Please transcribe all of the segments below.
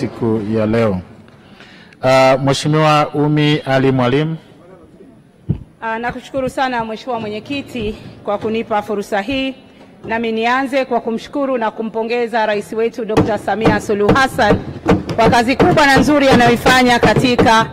Siku ya leo. Mheshimiwa Umi Ali Mwalimu. Nakushukuru sana Mheshimiwa Mwenyekiti kwa kunipa fursa hii. Nami nianze kwa kumshukuru na kumpongeza Rais wetu Dr. Samia Suluhu Hassan kwa kazi kubwa na nzuri anayoifanya katika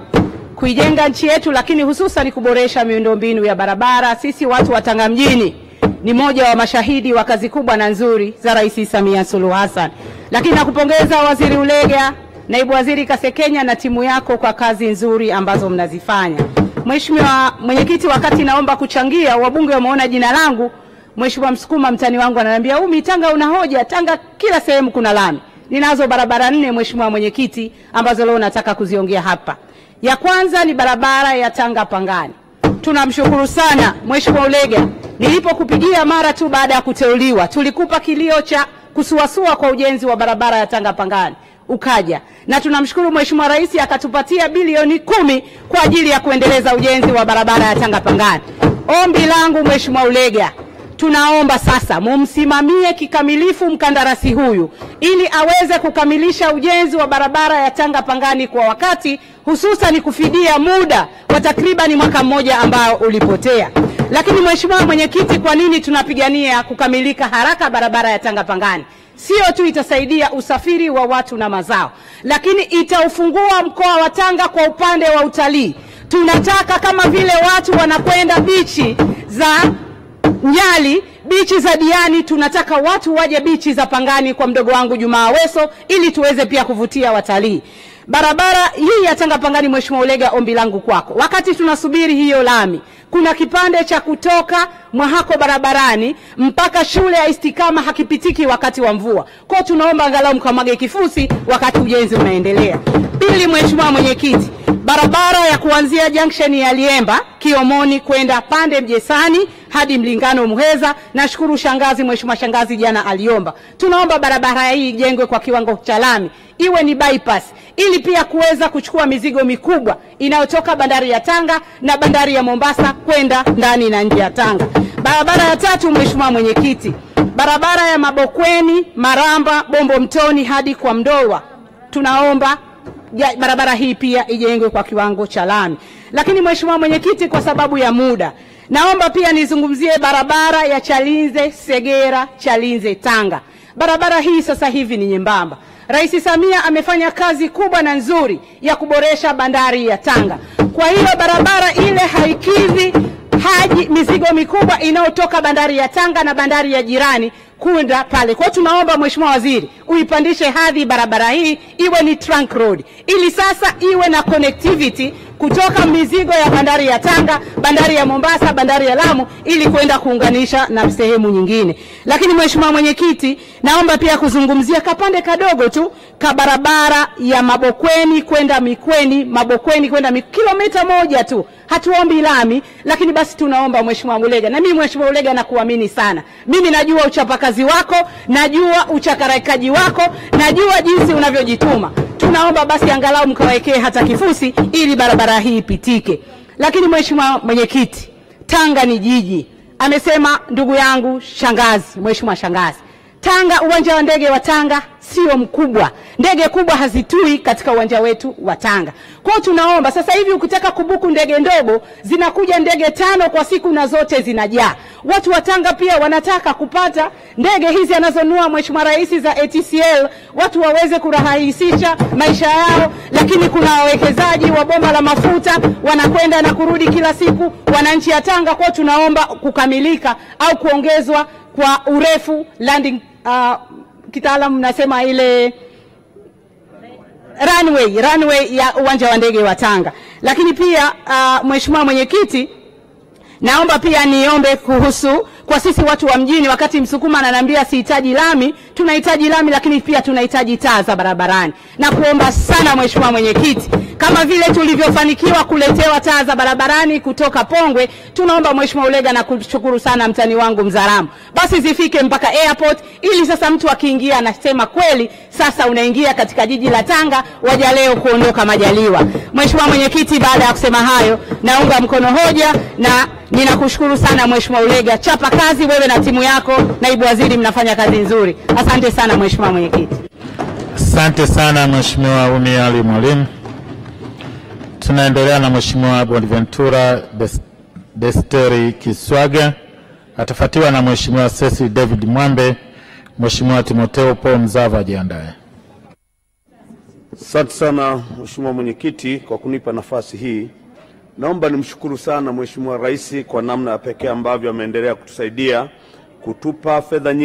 kuijenga nchi yetu, lakini hususan kuboresha miundombinu ya barabara. Sisi watu wa Tanga mjini ni moja wa mashahidi wa kazi kubwa na nzuri za Rais Samia Suluhu Hassan. Lakini nakupongeza Waziri Ulega, Naibu Waziri Kasekenya na timu yako kwa kazi nzuri ambazo mnazifanya. Mheshimiwa Mwenyekiti, wakati naomba kuchangia, wabunge wameona jina langu. Mheshimiwa Msukuma mtani wangu ananiambia, Umi, Tanga una hoja, Tanga kila sehemu kuna lami. Ninazo barabara 4 Mheshimiwa Mwenyekiti ambazo leo nataka kuziongea hapa. Ya kwanza ni barabara ya Tanga Pangani. Tunamshukuru sana Mheshimiwa Ulega. Nilipokupigia mara tu baada ya kuteuliwa, tulikupa kilio cha kusuasua kwa ujenzi wa barabara ya Tanga Pangani. Ukaja. Na tunamshukuru Mheshimiwa Rais akatupatia bilioni 10 kwa ajili ya kuendeleza ujenzi wa barabara ya Tanga Pangani. Ombi langu Mheshimiwa Ulega, tunaomba sasa mumsimamie kikamilifu mkandarasi huyu ili aweze kukamilisha ujenzi wa barabara ya Tanga Pangani kwa wakati, hususan kufidia muda wa takribani mwaka mmoja ambao ulipotea. Lakini Mheshimiwa Mwenyekiti, kwa nini tunapigania kukamilika haraka barabara ya Tanga Pangani? Sio tu itasaidia usafiri wa watu na mazao, lakini itaufungua mkoa wa Tanga kwa upande wa utalii. Tunataka kama vile watu wanakwenda bichi za Nyali, bichi za Diani, tunataka watu waje bichi za Pangani kwa mdogo wangu Juma Aweso ili tuweze pia kuvutia watalii. Barabara hii ya Tanga Pangani, Mheshimiwa Ulega, ombi langu kwako, wakati tunasubiri hiyo lami, kuna kipande cha kutoka Mwahako barabarani mpaka shule ya Istikama hakipitiki wakati wa mvua. Kwa tunaomba angalau mkamage kifusi wakati ujenzi unaendelea. Pili Mheshimiwa Mwenyekiti, barabara ya kuanzia junction ya Liemba Kiomoni kwenda Pande Mjesani hadi Mlingano Muheza, nashukuru shangazi, Mheshimiwa shangazi jana aliomba. Tunaomba barabara hii ijengwe kwa kiwango cha lami, iwe ni bypass ili pia kuweza kuchukua mizigo mikubwa inayotoka bandari ya Tanga na bandari ya Mombasa kwenda ndani na nje ya Tanga. Barabara ya tatu Mheshimiwa Mwenyekiti, barabara ya Mabokweni, Maramba, Bombo Mtoni hadi kwa Mdolwa. Tunaomba barabara hii pia ijengwe kwa kiwango cha lami. Lakini Mheshimiwa Mwenyekiti, kwa sababu ya muda, naomba pia nizungumzie barabara ya Chalinze Segera Chalinze Tanga. Barabara hii sasa hivi ni nyembamba. Rais Samia amefanya kazi kubwa na nzuri ya kuboresha bandari ya Tanga. Kwa hiyo barabara ile haikidhi haji mizigo mikubwa inayotoka bandari ya Tanga na bandari ya jirani kwenda pale. Kwa tunaomba Mheshimiwa Waziri uipandishe hadhi barabara hii iwe ni trunk road ili sasa iwe na connectivity kutoka mizigo ya bandari ya Tanga, bandari ya Mombasa, bandari ya Lamu ili kwenda kuunganisha na sehemu nyingine. Lakini Mheshimiwa Mwenyekiti, naomba pia kuzungumzia kapande kadogo tu ka barabara ya Mabokweni kwenda Mikweni, Mabokweni kwenda kilomita 1 tu. Hatuombi lami, lakini basi tunaomba Mheshimiwa Ulega. Na mimi Mheshimiwa Ulega nakuamini sana. Mimi najua uchapakazi wako, najua uchakarakaji wako, najua jinsi unavyojituma. Tunaomba basi angalau mkawekee hata kifusi ili barabara hii ipitike. Lakini Mheshimiwa Mwenyekiti, Tanga ni jiji. Amesema ndugu yangu shangazi, Mheshimiwa shangazi, Tanga, uwanja wa ndege wa Tanga sio mkubwa. Ndege kubwa hazitui katika uwanja wetu wa Tanga. Kwa tunaomba sasa hivi ukitaka kubuku ndege ndogo zinakuja ndege 5 kwa siku na zote zinajaa. Watu wa Tanga pia wanataka kupata ndege hizi anazonunua Mheshimiwa Rais za ATCL, watu waweze kurahisisha maisha yao. Lakini kuna wawekezaji wa bomba la mafuta wanakwenda na kurudi kila siku wananchi ya Tanga. Kwa tunaomba kukamilika au kuongezwa kwa urefu landing, kitaalamu nasema ile runway ya uwanja wa ndege wa Tanga. Lakini pia Mheshimiwa Mwenyekiti, naomba pia niombe kuhusu kwa sisi watu wa mjini, wakati Msukuma ananiambia sihitaji lami, tunahitaji lami, lakini pia tunahitaji taa za barabarani. Na kuomba sana Mheshimiwa Mwenyekiti, kama vile tulivyofanikiwa kuletewa taa za barabarani kutoka Pongwe, tunaomba Mheshimiwa Ulega na kushukuru sana mtani wangu Mzaramu, basi zifike mpaka airport ili sasa mtu akiingia anasema kweli sasa unaingia katika jiji la Tanga, waja leo kuondoka majaliwa. Mheshimiwa Mwenyekiti, baada ya kusema hayo, naunga mkono hoja na ninakushukuru sana Mheshimiwa Ulega. Chapa kazi wewe na timu yako, naibu waziri, mnafanya kazi nzuri. Asante sana Mheshimiwa Mwenyekiti. Asante sana Mheshimiwa Umi Ali Mwalimu. Tunaendelea na Mheshimiwa Bonaventura Desteri Kiswaga, atafuatiwa na Mheshimiwa Cecil David Mwambe. Mheshimiwa Timotheo Paul Mzava jiandae. Asante sana Mheshimiwa Mwenyekiti kwa kunipa nafasi hii. Naomba nimshukuru sana Mheshimiwa Rais kwa namna ya pekee ambavyo ameendelea kutusaidia kutupa fedha